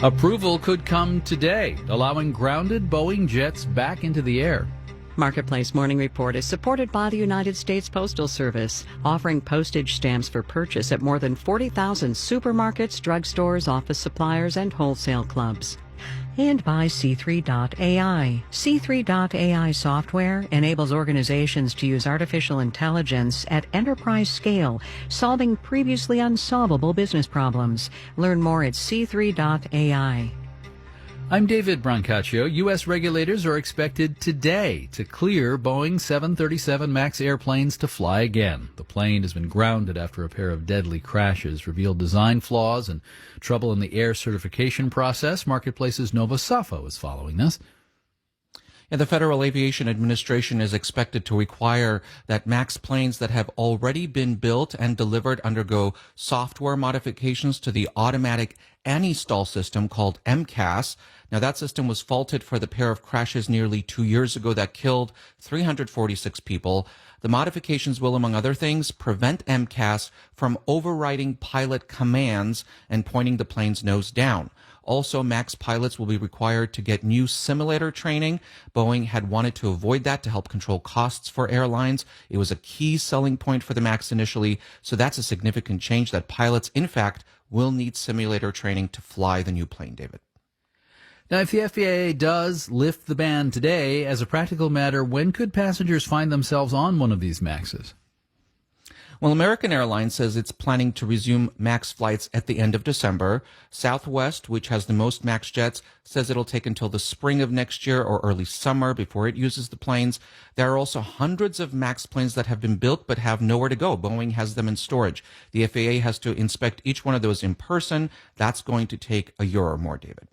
Approval could come today, allowing grounded Boeing jets back into the air. Marketplace Morning Report is supported by the United States Postal Service, offering postage stamps for purchase at more than 40,000 supermarkets, drugstores, office suppliers, and wholesale clubs. And by C3.ai. C3.ai software enables organizations to use artificial intelligence at enterprise scale, solving previously unsolvable business problems. Learn more at C3.ai. I'm David Brancaccio. U.S. regulators are expected today to clear Boeing 737 MAX airplanes to fly again. The plane has been grounded after a pair of deadly crashes revealed design flaws and trouble in the air certification process. Marketplace's Nova Safo is following this. And the Federal Aviation Administration is expected to require that MAX planes that have already been built and delivered undergo software modifications to the automatic anti-stall system called MCAS. Now, that system was faulted for the pair of crashes nearly 2 years ago that killed 346 people. The modifications will, among other things, prevent MCAS from overriding pilot commands and pointing the plane's nose down. Also, MAX pilots will be required to get new simulator training. Boeing had wanted to avoid that to help control costs for airlines. It was a key selling point for the MAX initially, so that's a significant change that pilots, in fact, will need simulator training to fly the new plane, David. Now, if the FAA does lift the ban today, as a practical matter, when could passengers find themselves on one of these MAXs? Well, American Airlines says it's planning to resume MAX flights at the end of December. Southwest, which has the most MAX jets, says it'll take until the spring of next year or early summer before it uses the planes. There are also hundreds of MAX planes that have been built but have nowhere to go. Boeing has them in storage. The FAA has to inspect each one of those in person. That's going to take a year or more, David.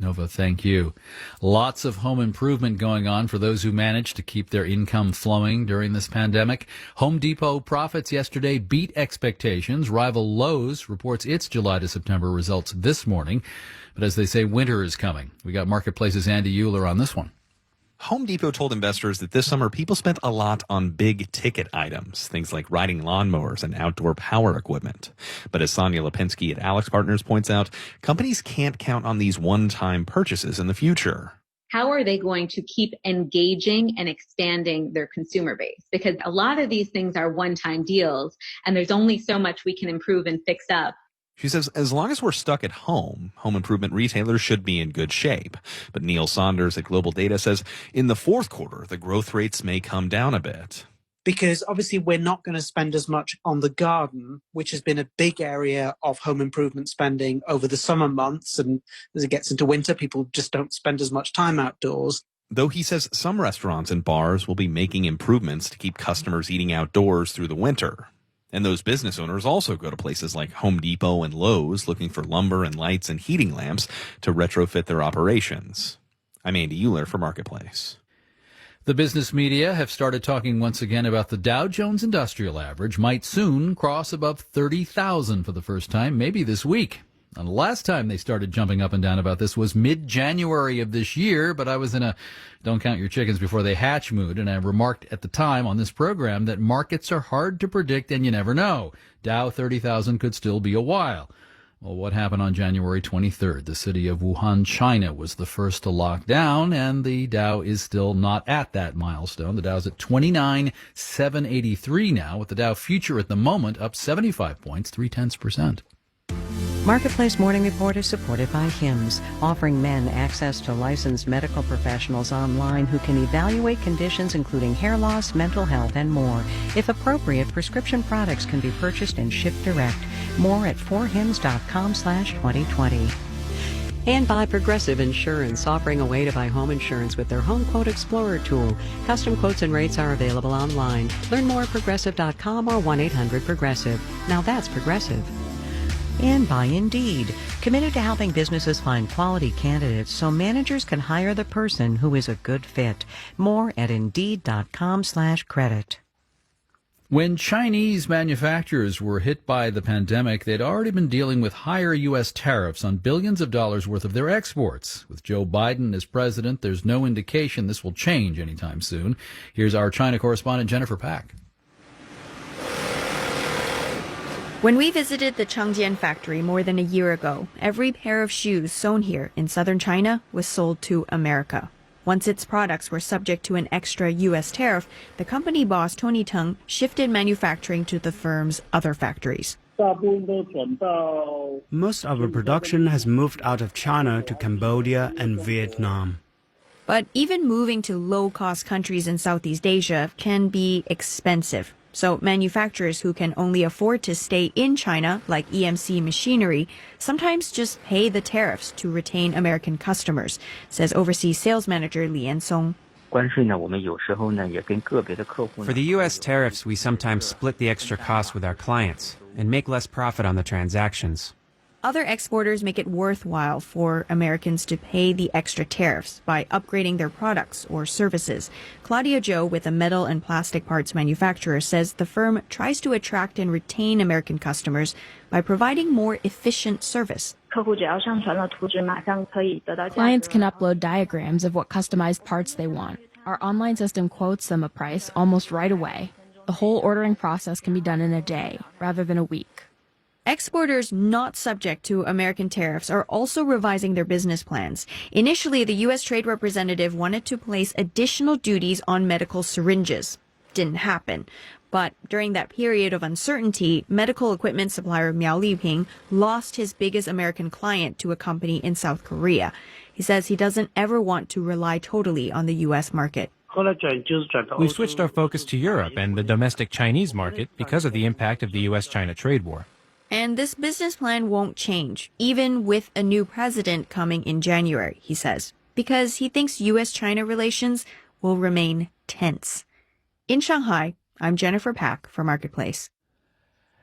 Nova, thank you. Lots of home improvement going on for those who managed to keep their income flowing during this pandemic. Home Depot profits yesterday beat expectations. Rival Lowe's reports its July to September results this morning. But as they say, winter is coming. We got Marketplace's Andy Euler on this one. Home Depot told investors that this summer people spent a lot on big ticket items, things like riding lawnmowers and outdoor power equipment. But as Sonia Lipinski at Alex Partners points out, companies can't count on these one-time purchases in the future. How are they going to keep engaging and expanding their consumer base? Because a lot of these things are one-time deals, and there's only so much we can improve and fix up. She says, as long as we're stuck at home improvement retailers should be in good shape. But Neil Saunders at Global Data says in the fourth quarter, the growth rates may come down a bit. Because obviously we're not going to spend as much on the garden, which has been a big area of home improvement spending over the summer months. And as it gets into winter, people just don't spend as much time outdoors. Though he says some restaurants and bars will be making improvements to keep customers eating outdoors through the winter. And those business owners also go to places like Home Depot and Lowe's looking for lumber and lights and heating lamps to retrofit their operations. I'm Andy Euler for Marketplace. The business media have started talking once again about the Dow Jones Industrial Average might soon cross above 30,000 for the first time, maybe this week. And the last time they started jumping up and down about this was mid-January of this year, but I was in a don't count your chickens before they hatch mood, and I remarked at the time on this program that markets are hard to predict and you never know. Dow 30,000 could still be a while. Well, what happened on January 23rd? The city of Wuhan, China was the first to lock down, and the Dow is still not at that milestone. The Dow's at 29,783 now, with the Dow future at the moment up 75 points, 0.3%. Marketplace Morning Report is supported by HIMSS, offering men access to licensed medical professionals online who can evaluate conditions including hair loss, mental health, and more. If appropriate, prescription products can be purchased and shipped direct. More at 4hims.com/2020. And by Progressive Insurance, offering a way to buy home insurance with their Home Quote Explorer tool. Custom quotes and rates are available online. Learn more at progressive.com or 1-800-PROGRESSIVE. Now that's Progressive. And by Indeed, committed to helping businesses find quality candidates so managers can hire the person who is a good fit. More at Indeed.com/credit. When Chinese manufacturers were hit by the pandemic, they'd already been dealing with higher U.S. tariffs on billions of dollars worth of their exports. With Joe Biden as president, there's no indication this will change anytime soon. Here's our China correspondent, Jennifer Pack. When we visited the Changjian factory more than a year ago, every pair of shoes sewn here in southern China was sold to America. Once its products were subject to an extra U.S. tariff, the company boss Tony Teng shifted manufacturing to the firm's other factories. Most of our production has moved out of China to Cambodia and Vietnam. But even moving to low-cost countries in Southeast Asia can be expensive. So manufacturers who can only afford to stay in China, like EMC Machinery, sometimes just pay the tariffs to retain American customers, says overseas sales manager Li Yansong. For the U.S. tariffs, we sometimes split the extra cost with our clients and make less profit on the transactions. Other exporters make it worthwhile for Americans to pay the extra tariffs by upgrading their products or services. Claudia Zhou, with a metal and plastic parts manufacturer, says the firm tries to attract and retain American customers by providing more efficient service. Clients can upload diagrams of what customized parts they want. Our online system quotes them a price almost right away. The whole ordering process can be done in a day rather than a week. Exporters not subject to American tariffs are also revising their business plans. Initially, the U.S. Trade Representative wanted to place additional duties on medical syringes. Didn't happen. But during that period of uncertainty, medical equipment supplier Miao Liping lost his biggest American client to a company in South Korea. He says he doesn't ever want to rely totally on the U.S. market. We've switched our focus to Europe and the domestic Chinese market because of the impact of the U.S.-China trade war. And this business plan won't change, even with a new president coming in January, he says, because he thinks U.S.-China relations will remain tense. In Shanghai, I'm Jennifer Pack for Marketplace.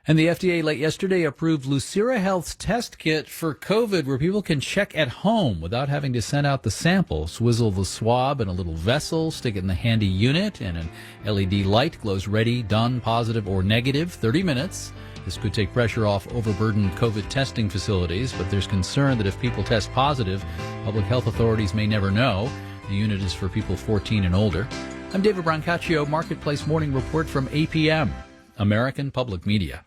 And the FDA late yesterday approved Lucira Health's test kit for COVID, where people can check at home without having to send out the sample. Swizzle the swab in a little vessel, stick it in the handy unit, and an LED light glows ready, done, positive or negative, 30 minutes. This could take pressure off overburdened COVID testing facilities, but there's concern that if people test positive, public health authorities may never know. The unit is for people 14 and older. I'm David Brancaccio, Marketplace Morning Report from APM, American Public Media.